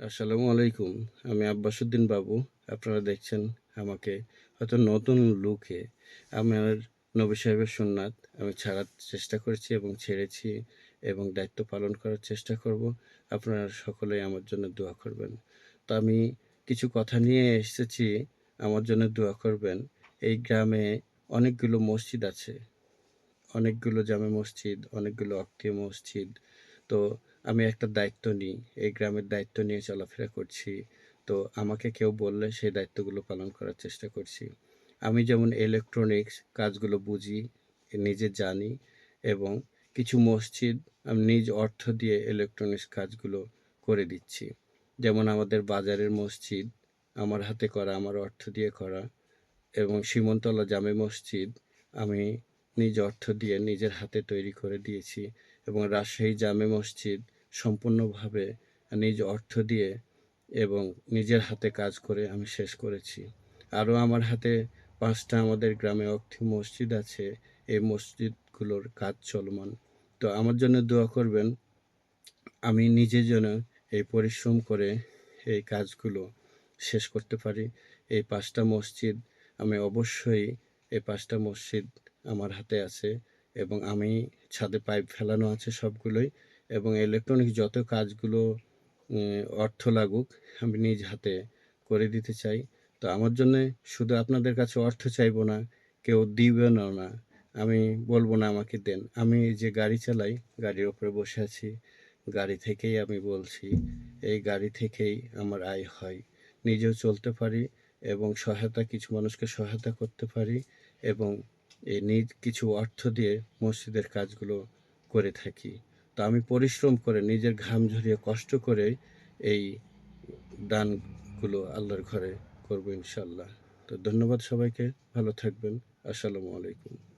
আসসালামু আলাইকুম। আমি আব্বাসউদ্দিন বাবু। আপনারা দেখছেন আমাকে হয়তো নতুন লুকে আমার নবী সাহেবের সুন্নাত আমি ছাড়ার চেষ্টা করেছি এবং ছেড়েছি এবং দায়িত্ব পালন করার চেষ্টা করব। আপনারা সকলেই আমার জন্য দোয়া করবেন। তো আমি কিছু কথা নিয়ে এসেছি, আমার জন্য দোয়া করবেন। এই গ্রামে অনেকগুলো মসজিদ আছে। অনেকগুলো জামে মসজিদ, অনেকগুলো অক্তে মসজিদ। তো আমি একটা দায়িত্ব নিই। এই গ্রামের দায়িত্ব নিয়ে চলাফেরা করছি। তো আমাকে কেউ বললে সেই দায়িত্বগুলো পালন করার চেষ্টা করছি। আমি যেমন ইলেকট্রনিক্স কাজগুলো বুঝি, নিজে জানি এবং কিছু মসজিদ আমি নিজ অর্থ দিয়ে ইলেকট্রনিক্স কাজগুলো করে দিচ্ছি। যেমন আমাদের বাজারের মসজিদ আমার হাতে করা, আমার অর্থ দিয়ে করা এবং শিমুলতলা জামে মসজিদ আমি নিজ অর্থ দিয়ে নিজের হাতে তৈরি করে দিয়েছি এবং রাজশাহী জামে মসজিদ সম্পূর্ণভাবে নিজ অর্থ দিয়ে এবং নিজের হাতে কাজ করে আমি শেষ করেছি। আরও আমার হাতে ৫টা আমাদের গ্রামে অক্ষ মসজিদ আছে। এই মসজিদগুলোর কাজ চলমান। তো আমার জন্য দোয়া করবেন। আমি নিজে যেন এই পরিশ্রম করে এই কাজগুলো শেষ করতে পারি। এই ৫টা মসজিদ আমি অবশ্যই এই ৫টা মসজিদ আমার হাতে আছে এবং আমি ছাদে পাইপ ফেলানো আছে সবগুলোই এবং ইলেকট্রনিক যত কাজগুলো অর্থ লাগুক আমি নিজ হাতে করে দিতে চাই। তো আমার জন্যে শুধু আপনাদের কাছে অর্থ চাইবো না, কেউ দিবেনও না। আমি বলবো না আমাকে দেন। আমি যে গাড়ি চালাই, গাড়ির উপরে বসে আছি। গাড়ি থেকেই আমি বলছি, এই গাড়ি থেকেই আমার আয় হয়। নিজেও চলতে পারি এবং কিছু মানুষকে সহায়তা করতে পারি এবং এই নিজ কিছু অর্থ দিয়ে মসজিদের কাজগুলো করে থাকি। তো আমি পরিশ্রম করে নিজের ঘাম ঝরিয়ে কষ্ট করে এই দানগুলো আল্লাহর ঘরে করব ইনশাআল্লাহ। তো ধন্যবাদ সবাইকে। ভালো থাকবেন। আসসালামু আলাইকুম।